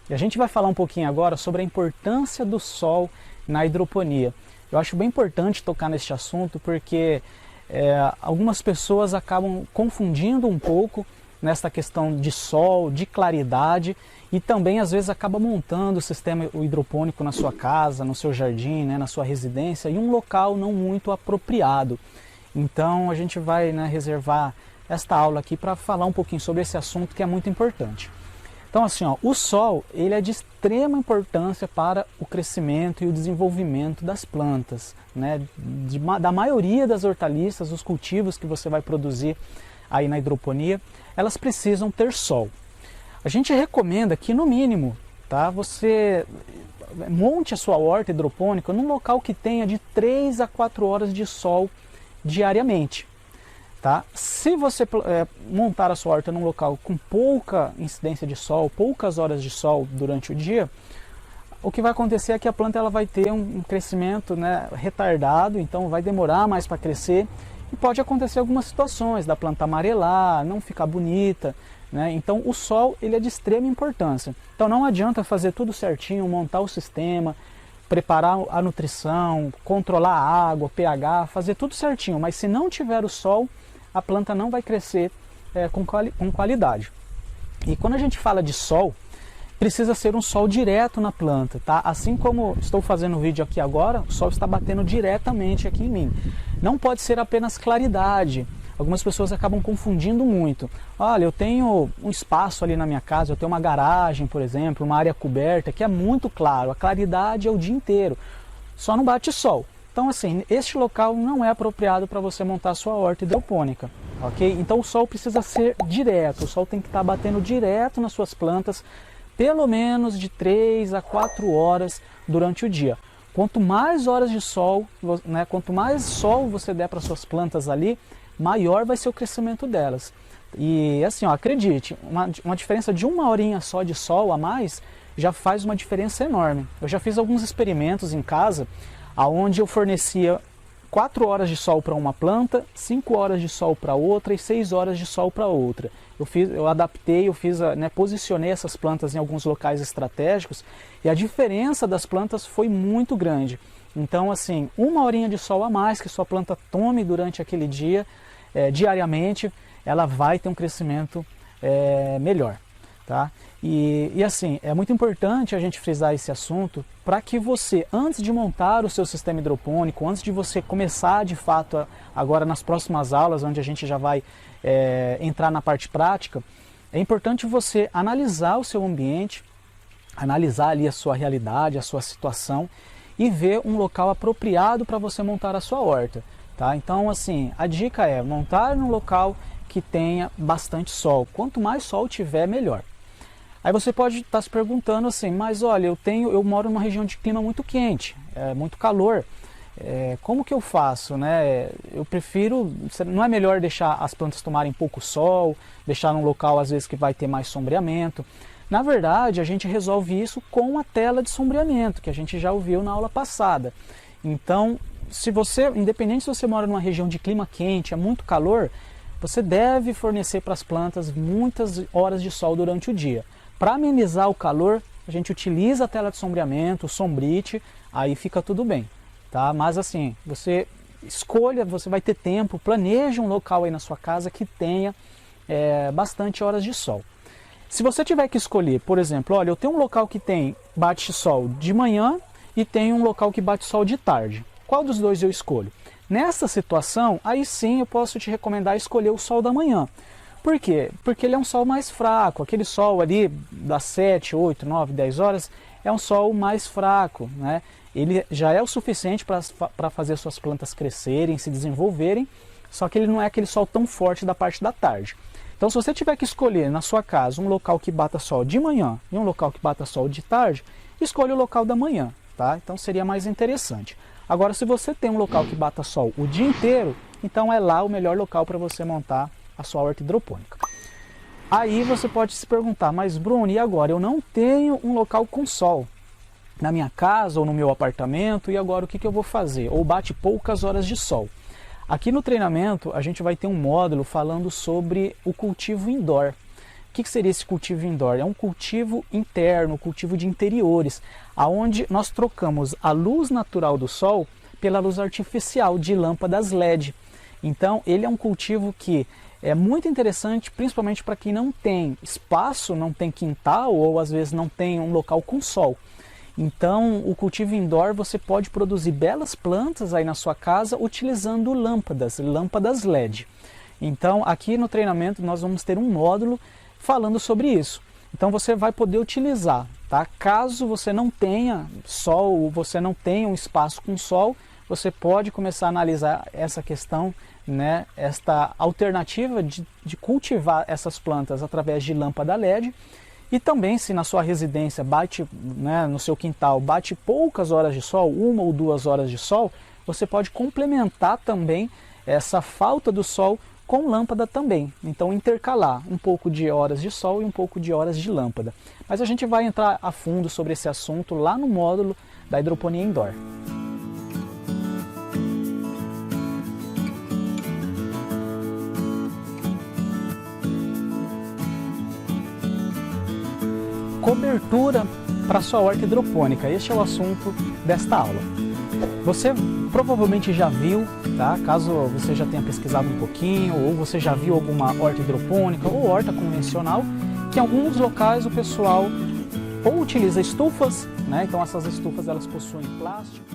E a gente vai falar um pouquinho agora sobre a importância do sol na hidroponia. Eu acho bem importante tocar neste assunto porque algumas pessoas acabam confundindo um pouco nessa questão de sol, de claridade, e também às vezes acaba montando o sistema hidropônico na sua casa, no seu jardim, né, na sua residência, em um local não muito apropriado. Então a gente vai, né, reservar esta aula aqui para falar um pouquinho sobre esse assunto que é muito importante. Então assim, ó, o sol ele é de extrema importância para o crescimento e o desenvolvimento das plantas, né, da maioria das hortaliças, os cultivos que você vai produzir aí na hidroponia, elas precisam ter sol. A gente recomenda que no mínimo, tá, você monte a sua horta hidropônica num local que tenha de 3 a 4 horas de sol diariamente. Tá? Se você montar a sua horta num local com pouca incidência de sol, poucas horas de sol durante o dia, o que vai acontecer é que a planta ela vai ter um crescimento, né, retardado, então vai demorar mais para crescer e pode acontecer algumas situações da planta amarelar, não ficar bonita, né? Então o sol ele é de extrema importância. Então não adianta fazer tudo certinho, montar o sistema, preparar a nutrição, controlar a água, pH, fazer tudo certinho, mas se não tiver o sol, a planta não vai crescer com qualidade. E quando a gente fala de sol, precisa ser um sol direto na planta, tá? Assim como estou fazendo o vídeo aqui agora, o sol está batendo diretamente aqui em mim. Não pode ser apenas claridade. Algumas pessoas acabam confundindo muito. Olha, eu tenho um espaço ali na minha casa, eu tenho uma garagem, por exemplo, uma área coberta, que é muito claro, a claridade é o dia inteiro, só não bate sol. Então assim, este local não é apropriado para você montar a sua horta hidropônica, ok? Então o sol precisa ser direto, o sol tem que estar batendo direto nas suas plantas, pelo menos de 3 a 4 horas durante o dia. Quanto mais horas de sol, né, quanto mais sol você der para suas plantas ali, maior vai ser o crescimento delas. E assim, ó, acredite, uma diferença de 1 horinha só de sol a mais já faz uma diferença enorme. Eu já fiz alguns experimentos em casa, onde eu fornecia 4 horas de sol para uma planta, 5 horas de sol para outra e 6 horas de sol para outra. Eu adaptei, né, posicionei essas plantas em alguns locais estratégicos e a diferença das plantas foi muito grande. Então assim, 1 horinha de sol a mais que sua planta tome durante aquele dia, diariamente, ela vai ter um crescimento melhor. Tá? E assim, é muito importante a gente frisar esse assunto para que você, antes de montar o seu sistema hidropônico, antes de você começar de fato, agora nas próximas aulas, onde a gente já vai entrar na parte prática, é importante você analisar o seu ambiente, analisar ali a sua realidade, a sua situação e ver um local apropriado para você montar a sua horta. Tá? Então assim, a dica é montar num local que tenha bastante sol. Quanto mais sol tiver, melhor. Aí você pode estar se perguntando assim, mas olha, eu moro numa região de clima muito quente, muito calor, como que eu faço, né? Eu prefiro, não é melhor deixar as plantas tomarem pouco sol, deixar num local às vezes que vai ter mais sombreamento? Na verdade, a gente resolve isso com a tela de sombreamento, que a gente já ouviu na aula passada. Então, independente se você mora numa região de clima quente, é muito calor, você deve fornecer para as plantas muitas horas de sol durante o dia. Para amenizar o calor, a gente utiliza a tela de sombreamento, o sombrite, aí fica tudo bem, tá? Mas assim, você escolha, você vai ter tempo, planeje um local aí na sua casa que tenha bastante horas de sol. Se você tiver que escolher, por exemplo, olha, eu tenho um local que bate sol de manhã e tem um local que bate sol de tarde. Qual dos dois eu escolho? Nessa situação, aí sim eu posso te recomendar escolher o sol da manhã. Por quê? Porque ele é um sol mais fraco, aquele sol ali das 7, 8, 9, 10 horas é um sol mais fraco, né? Ele já é o suficiente para fazer suas plantas crescerem, se desenvolverem, só que ele não é aquele sol tão forte da parte da tarde. Então se você tiver que escolher na sua casa um local que bata sol de manhã e um local que bata sol de tarde, escolha o local da manhã, tá? Então seria mais interessante. Agora se você tem um local que bata sol o dia inteiro, então é lá o melhor local para você montar a sua horta hidropônica. Aí você pode se perguntar, mas Bruno, e agora? Eu não tenho um local com sol na minha casa ou no meu apartamento, e agora o que eu vou fazer? Ou bate poucas horas de sol. Aqui no treinamento a gente vai ter um módulo falando sobre o cultivo indoor. que seria esse cultivo indoor? É um cultivo interno, cultivo de interiores, onde nós trocamos a luz natural do sol pela luz artificial de lâmpadas LED. Então ele é um cultivo que é muito interessante, principalmente para quem não tem espaço, não tem quintal ou às vezes não tem um local com sol. Então o cultivo indoor você pode produzir belas plantas aí na sua casa utilizando lâmpadas LED. Então aqui no treinamento nós vamos ter um módulo falando sobre isso. Então você vai poder utilizar, tá? Caso você não tenha sol ou você não tenha um espaço com sol, você pode começar a analisar essa questão, né, esta alternativa de cultivar essas plantas através de lâmpada LED. E também, se na sua residência bate, né, no seu quintal, bate poucas horas de sol, 1 ou 2 horas de sol, você pode complementar também essa falta do sol com lâmpada também. Então intercalar um pouco de horas de sol e um pouco de horas de lâmpada. Mas a gente vai entrar a fundo sobre esse assunto lá no módulo da hidroponia indoor. Cobertura para sua horta hidropônica, este é o assunto desta aula. Você provavelmente já viu, tá? Caso você já tenha pesquisado um pouquinho, ou você já viu alguma horta hidropônica ou horta convencional, que em alguns locais o pessoal ou utiliza estufas, né? Então essas estufas elas possuem plástico.